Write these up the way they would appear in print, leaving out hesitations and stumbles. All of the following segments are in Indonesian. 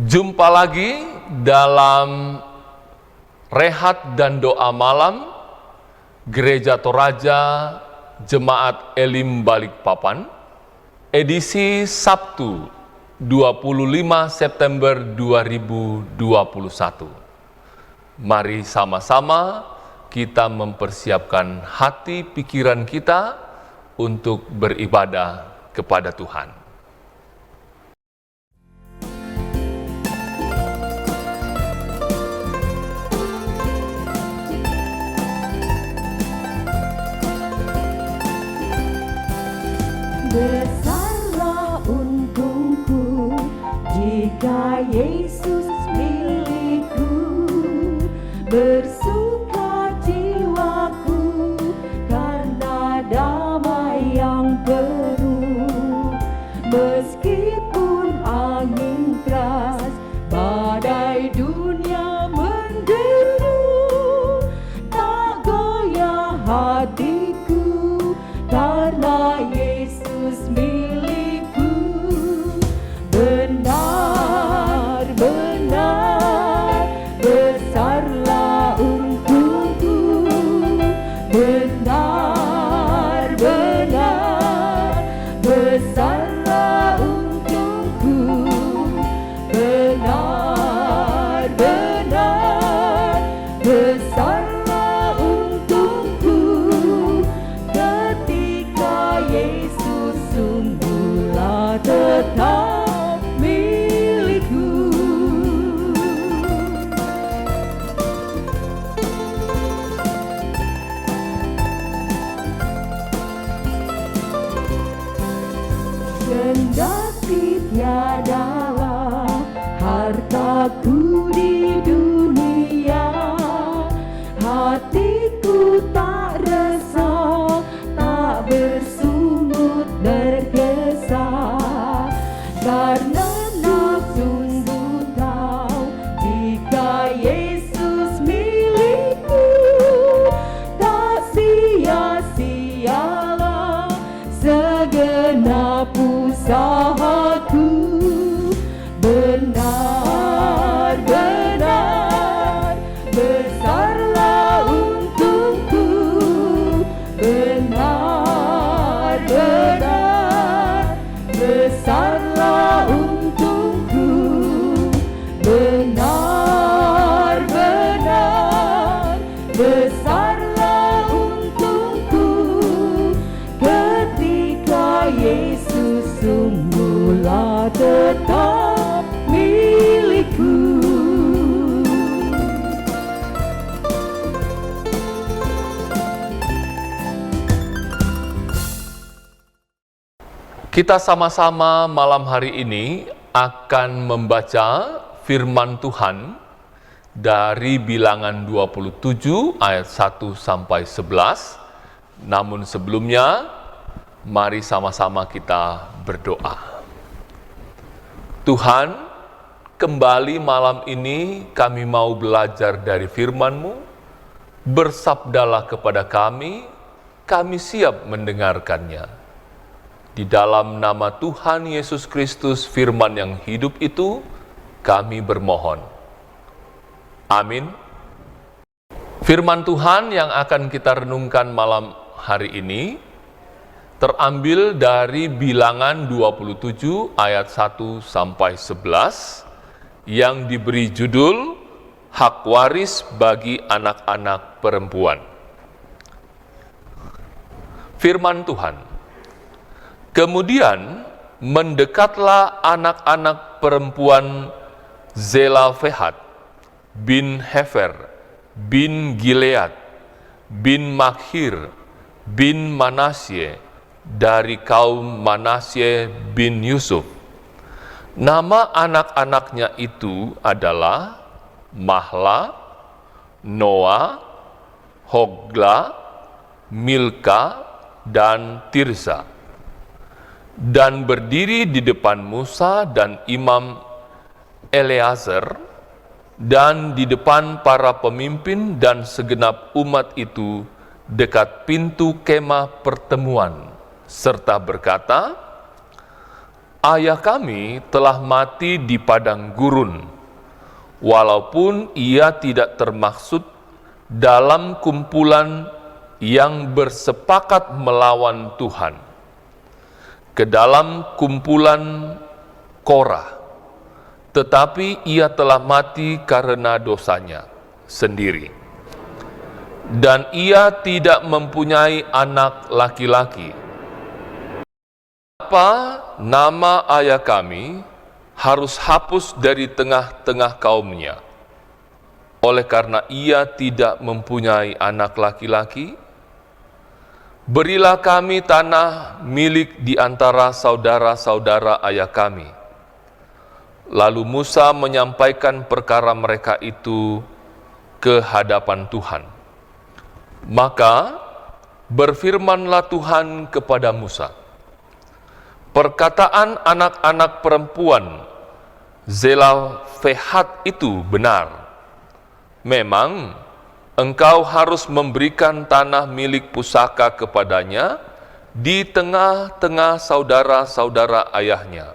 Jumpa lagi dalam rehat dan doa malam Gereja Toraja Jemaat Elim Balikpapan, edisi Sabtu 25 September 2021. Mari sama-sama kita mempersiapkan hati pikiran kita untuk beribadah kepada Tuhan. Besarlah untungku jika Yesus milikku, bersuka jiwaku karena damai yang penuh. Meskipun angin keras, badai dunia menderu, tak goyah hatiku karena Yesus milikku. Benar-benar besarlah untungku, benar-benar besarlah untungku, benar-benar besarlah untungku ketika Yesus sungguhlah tetap milikku. Kendati tiadalah hartaku di dunia, hatiku tak resah, tak bersungut berkesah, karena aku sungguh tahu jika Yesus milikku, tak sia-sialah segenap usahaku. Benar-benar besarlah untungku, benar-benar besarlah untungku, benar-benar besarlah untungku ketika Yesus sungguhlah tetap milikku. Kita sama-sama malam hari ini akan membaca firman Tuhan dari Bilangan 27 ayat 1 sampai 11. Namun sebelumnya, mari sama-sama kita berdoa. Tuhan, kembali malam ini kami mau belajar dari firman-Mu. Bersabdalah kepada kami siap mendengarkannya. Di dalam nama Tuhan Yesus Kristus, firman yang hidup itu, kami bermohon. Amin. Firman Tuhan yang akan kita renungkan malam hari ini terambil dari Bilangan 27 ayat 1 sampai 11 yang diberi judul Hak Waris bagi Anak-anak Perempuan. Firman Tuhan. Kemudian mendekatlah anak-anak perempuan Zelafehat bin Hefer bin Gilead bin Makhir bin Manasye dari kaum Manasye bin Yusuf. Nama anak-anaknya itu adalah Mahla, Noah, Hogla, Milka, dan Tirza. Dan berdiri di depan Musa dan Imam Eleazar dan di depan para pemimpin dan segenap umat itu dekat pintu kemah pertemuan, serta berkata, ayah kami telah mati di padang gurun, walaupun ia tidak termaksud dalam kumpulan yang bersepakat melawan Tuhan, ke dalam kumpulan Korah, tetapi ia telah mati karena dosanya sendiri. Dan ia tidak mempunyai anak laki-laki. Apa nama ayah kami harus hapus dari tengah-tengah kaumnya, oleh karena ia tidak mempunyai anak laki-laki? Berilah kami tanah milik di antara saudara-saudara ayah kami. Lalu Musa menyampaikan perkara mereka itu ke hadapan Tuhan. Maka berfirmanlah Tuhan kepada Musa, perkataan anak-anak perempuan Zelafehat itu benar. Memang engkau harus memberikan tanah milik pusaka kepadanya di tengah-tengah saudara-saudara ayahnya.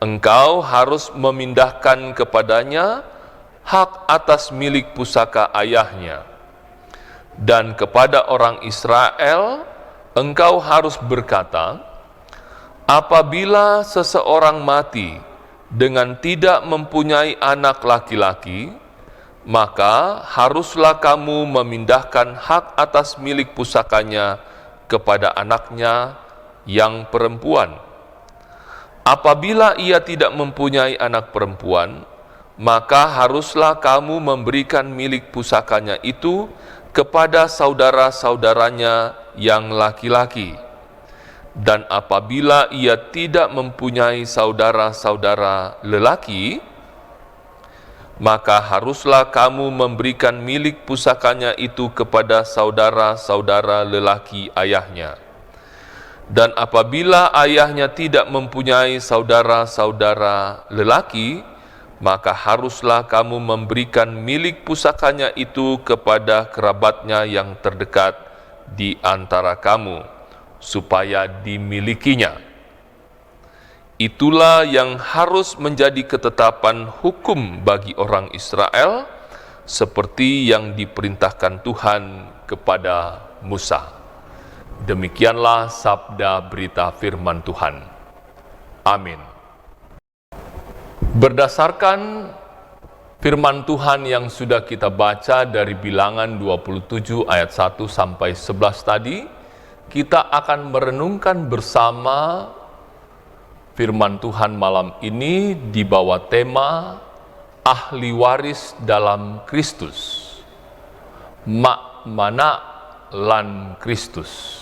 Engkau harus memindahkan kepadanya hak atas milik pusaka ayahnya. Dan kepada orang Israel, engkau harus berkata, apabila seseorang mati dengan tidak mempunyai anak laki-laki, maka haruslah kamu memindahkan hak atas milik pusakanya kepada anaknya yang perempuan. Apabila ia tidak mempunyai anak perempuan, maka haruslah kamu memberikan milik pusakanya itu kepada saudara-saudaranya yang laki-laki. Dan apabila ia tidak mempunyai saudara-saudara lelaki, maka haruslah kamu memberikan milik pusakanya itu kepada saudara-saudara lelaki ayahnya. Dan apabila ayahnya tidak mempunyai saudara-saudara lelaki, maka haruslah kamu memberikan milik pusakanya itu kepada kerabatnya yang terdekat di antara kamu, supaya dimilikinya. Itulah yang harus menjadi ketetapan hukum bagi orang Israel, seperti yang diperintahkan Tuhan kepada Musa. Demikianlah sabda berita firman Tuhan. Amin. Berdasarkan firman Tuhan yang sudah kita baca dari Bilangan 27 ayat 1 sampai 11 tadi, kita akan merenungkan bersama firman Tuhan malam ini di bawah tema ahli waris dalam Kristus. Makmana lan Kristus.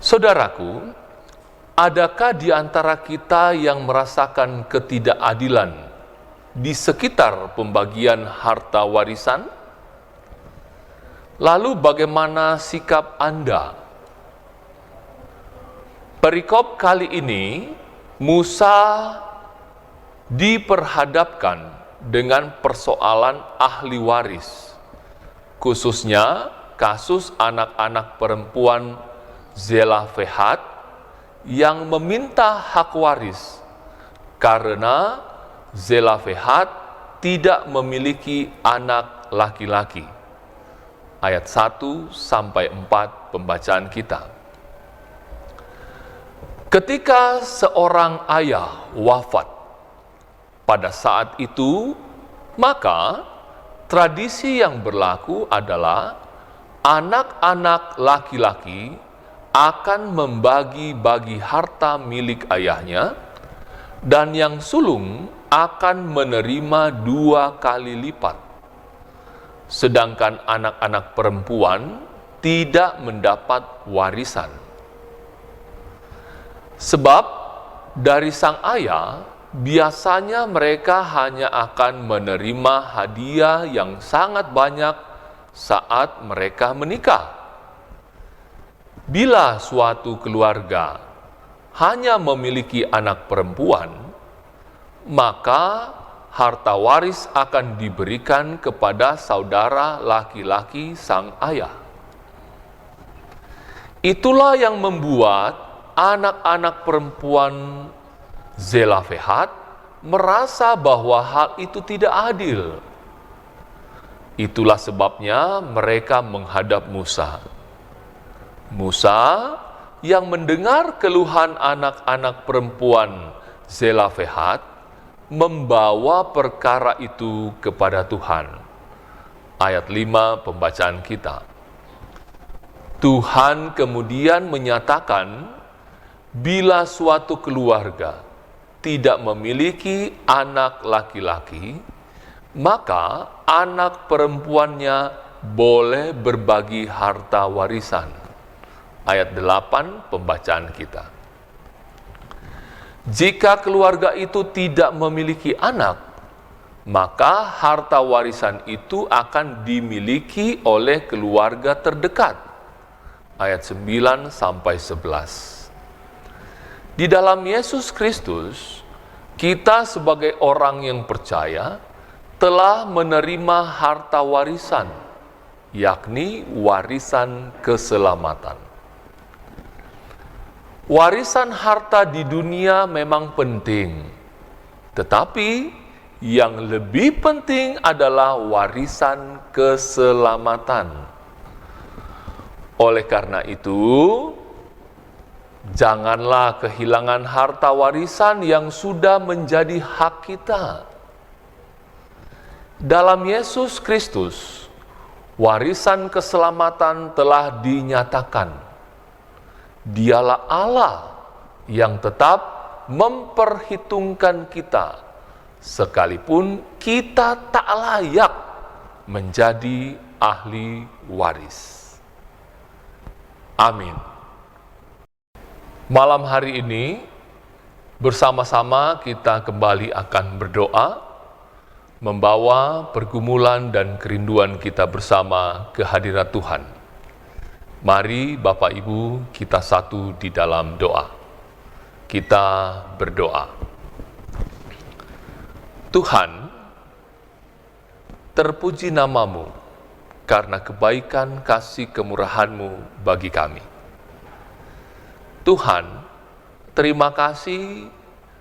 Saudaraku, adakah di antara kita yang merasakan ketidakadilan di sekitar pembagian harta warisan? Lalu bagaimana sikap Anda? Perikop kali ini, Musa diperhadapkan dengan persoalan ahli waris, khususnya kasus anak-anak perempuan Zelafehat yang meminta hak waris karena Zelafehat tidak memiliki anak laki-laki. Ayat 1 sampai 4 pembacaan kita. Ketika seorang ayah wafat pada saat itu, maka tradisi yang berlaku adalah anak-anak laki-laki akan membagi-bagi harta milik ayahnya, dan yang sulung akan menerima 2 kali lipat, sedangkan anak-anak perempuan tidak mendapat warisan. Sebab dari sang ayah, biasanya mereka hanya akan menerima hadiah yang sangat banyak saat mereka menikah. Bila suatu keluarga hanya memiliki anak perempuan, maka harta waris akan diberikan kepada saudara laki-laki sang ayah. Itulah yang membuat anak-anak perempuan Zelafehat merasa bahwa hal itu tidak adil. Itulah sebabnya mereka menghadap Musa. Musa yang mendengar keluhan anak-anak perempuan Zelafehat membawa perkara itu kepada Tuhan. Ayat 5 pembacaan kita. Tuhan kemudian menyatakan, bila suatu keluarga tidak memiliki anak laki-laki, maka anak perempuannya boleh berbagi harta warisan. Ayat 8 pembacaan kita. Jika keluarga itu tidak memiliki anak, maka harta warisan itu akan dimiliki oleh keluarga terdekat. Ayat 9 sampai 11. Di dalam Yesus Kristus, kita sebagai orang yang percaya telah menerima harta warisan, yakni warisan keselamatan. Warisan harta di dunia memang penting, tetapi yang lebih penting adalah warisan keselamatan. Oleh karena itu, janganlah kehilangan harta warisan yang sudah menjadi hak kita. Dalam Yesus Kristus, warisan keselamatan telah dinyatakan. Dialah Allah yang tetap memperhitungkan kita, sekalipun kita tak layak menjadi ahli waris. Amin. Malam hari ini, bersama-sama kita kembali akan berdoa, membawa pergumulan dan kerinduan kita bersama ke hadirat Tuhan. Mari Bapak Ibu kita satu di dalam doa. Kita berdoa. Tuhan, terpuji nama-Mu karena kebaikan kasih kemurahan-Mu bagi kami. Tuhan, terima kasih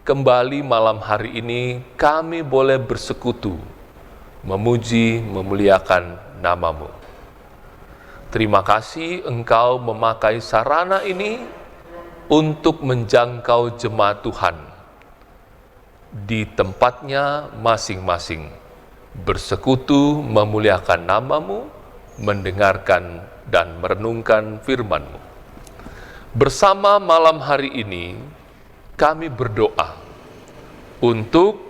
kembali malam hari ini kami boleh bersekutu, memuji, memuliakan nama-Mu. Terima kasih Engkau memakai sarana ini untuk menjangkau jemaat Tuhan di tempatnya masing-masing, bersekutu, memuliakan nama-Mu, mendengarkan dan merenungkan firman-Mu. Bersama malam hari ini, kami berdoa untuk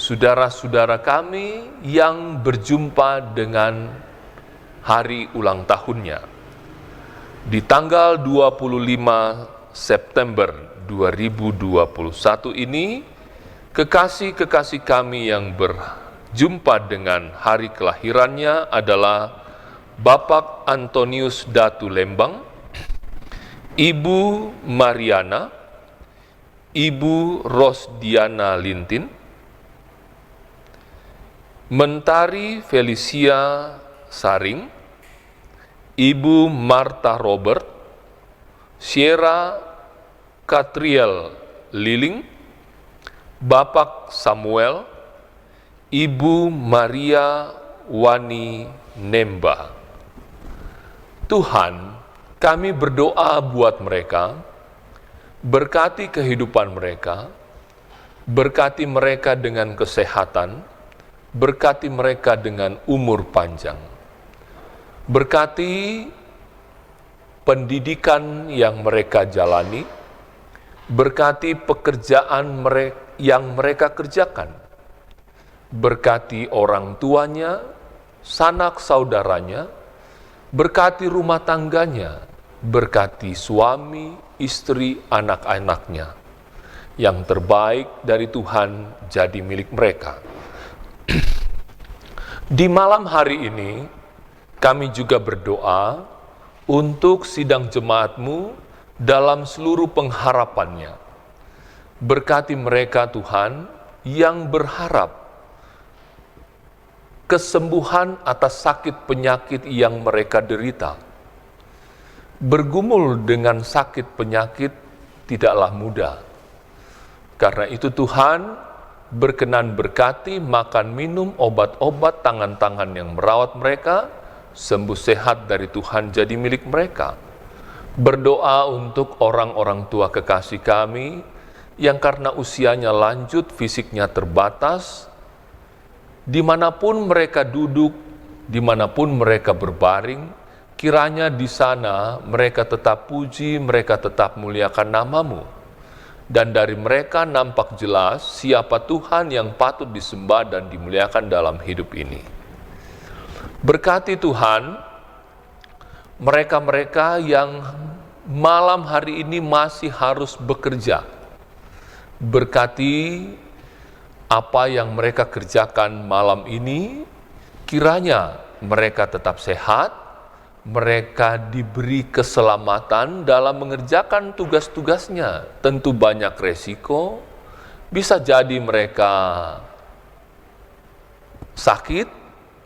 saudara-saudara kami yang berjumpa dengan hari ulang tahunnya. Di tanggal 25 September 2021 ini, kekasih-kekasih kami yang berjumpa dengan hari kelahirannya adalah Bapak Antonius Datu Lembang, Ibu Mariana, Ibu Rosdiana Lintin, Mentari Felicia Saring, Ibu Marta Robert, Sierra Katriel Liling, Bapak Samuel, Ibu Maria Wani Nemba. Tuhan, kami berdoa buat mereka, berkati kehidupan mereka, berkati mereka dengan kesehatan, berkati mereka dengan umur panjang, berkati pendidikan yang mereka jalani, berkati pekerjaan yang mereka kerjakan, berkati orang tuanya, sanak saudaranya, berkati rumah tangganya, berkati suami, istri, anak-anaknya. Yang terbaik dari Tuhan jadi milik mereka. Di malam hari ini, kami juga berdoa untuk sidang jemaat-Mu dalam seluruh pengharapannya. Berkati mereka Tuhan yang berharap kesembuhan atas sakit penyakit yang mereka derita. Bergumul dengan sakit penyakit tidaklah mudah. Karena itu Tuhan berkenan berkati makan minum obat-obat tangan-tangan yang merawat mereka, sembuh sehat dari Tuhan jadi milik mereka. Berdoa untuk orang-orang tua kekasih kami yang karena usianya lanjut, fisiknya terbatas, dimanapun mereka duduk, dimanapun mereka berbaring, kiranya di sana mereka tetap puji, mereka tetap muliakan nama-Mu. Dan dari mereka nampak jelas siapa Tuhan yang patut disembah dan dimuliakan dalam hidup ini. Berkati Tuhan, mereka-mereka yang malam hari ini masih harus bekerja. Berkati apa yang mereka kerjakan malam ini, kiranya mereka tetap sehat, mereka diberi keselamatan dalam mengerjakan tugas-tugasnya. Tentu banyak resiko, bisa jadi mereka sakit,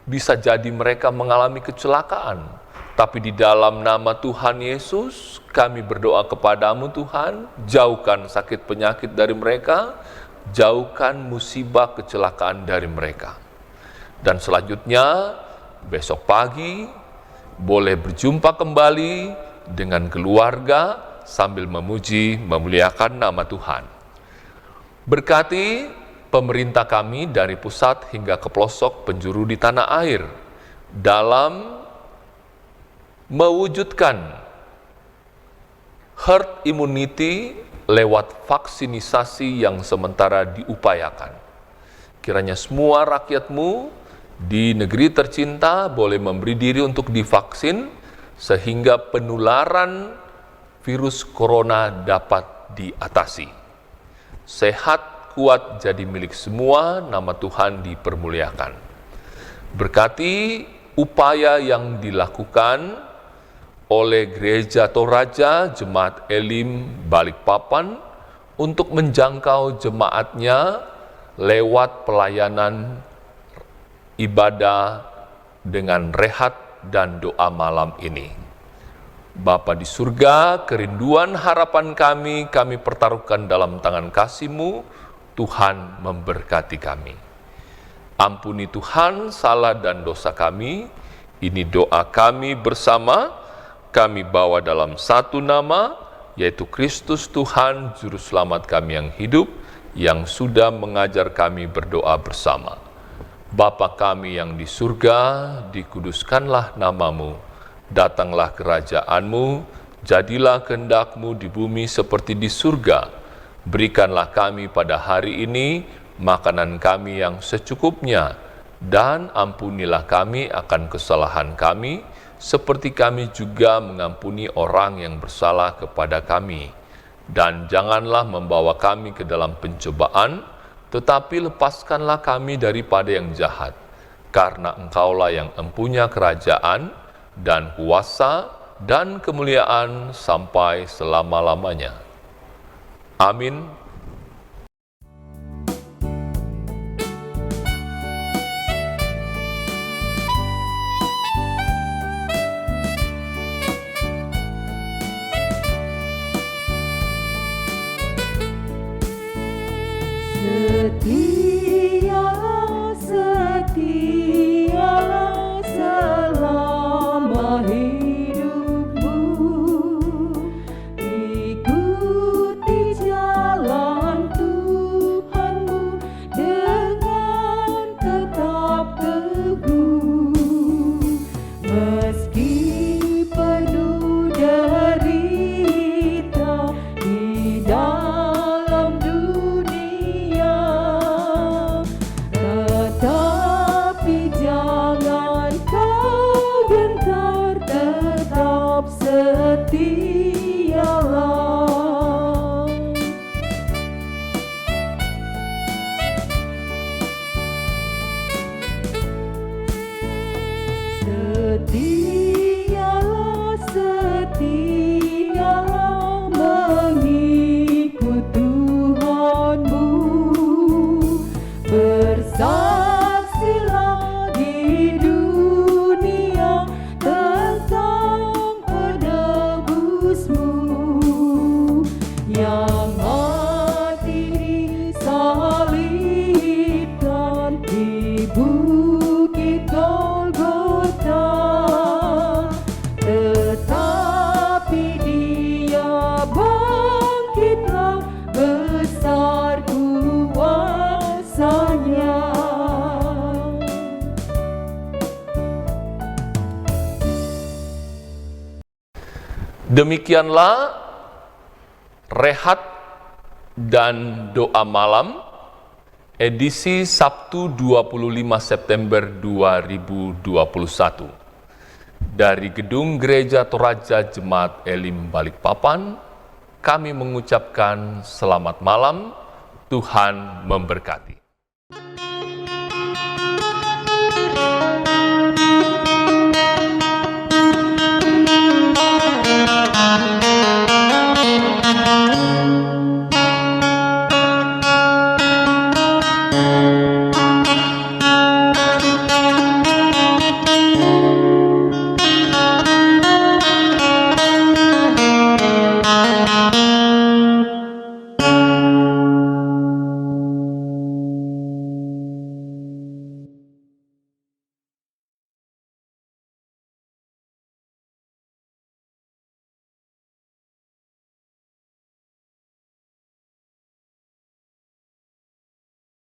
bisa jadi mereka mengalami kecelakaan. Tapi di dalam nama Tuhan Yesus, kami berdoa kepadamu Tuhan, jauhkan sakit penyakit dari mereka, jauhkan musibah kecelakaan dari mereka. Dan selanjutnya, besok pagi, boleh berjumpa kembali dengan keluarga sambil memuji, memuliakan nama Tuhan. Berkati pemerintah kami dari pusat hingga ke pelosok penjuru di tanah air dalam mewujudkan herd immunity lewat vaksinisasi yang sementara diupayakan. Kiranya semua rakyat-Mu di negeri tercinta boleh memberi diri untuk divaksin sehingga penularan virus corona dapat diatasi. Sehat, kuat jadi milik semua, nama Tuhan dipermuliakan. Berkati upaya yang dilakukan oleh Gereja Toraja Jemaat Elim Balikpapan untuk menjangkau jemaatnya lewat pelayanan ibadah dengan rehat dan doa malam ini. Bapa di surga, kerinduan harapan kami pertaruhkan dalam tangan kasih-Mu, Tuhan memberkati kami. Ampuni Tuhan salah dan dosa kami, ini doa kami bersama, kami bawa dalam satu nama, yaitu Kristus Tuhan, Juru Selamat kami yang hidup, yang sudah mengajar kami berdoa bersama. Bapa kami yang di surga, dikuduskanlah nama-Mu, datanglah kerajaan-Mu, jadilah kehendak-Mu di bumi seperti di surga. Berikanlah kami pada hari ini makanan kami yang secukupnya, dan ampunilah kami akan kesalahan kami, seperti kami juga mengampuni orang yang bersalah kepada kami. Dan janganlah membawa kami ke dalam pencobaan, tetapi lepaskanlah kami daripada yang jahat, karena Engkaulah yang empunya kerajaan, dan kuasa, dan kemuliaan sampai selama-lamanya. Amin. Setialah selama hidupmu, ikuti jalan Demikianlah Rehat dan Doa Malam edisi Sabtu 25 September 2021 dari Gedung Gereja Toraja Jemaat Elim Balikpapan. Kami mengucapkan selamat malam, Tuhan memberkati.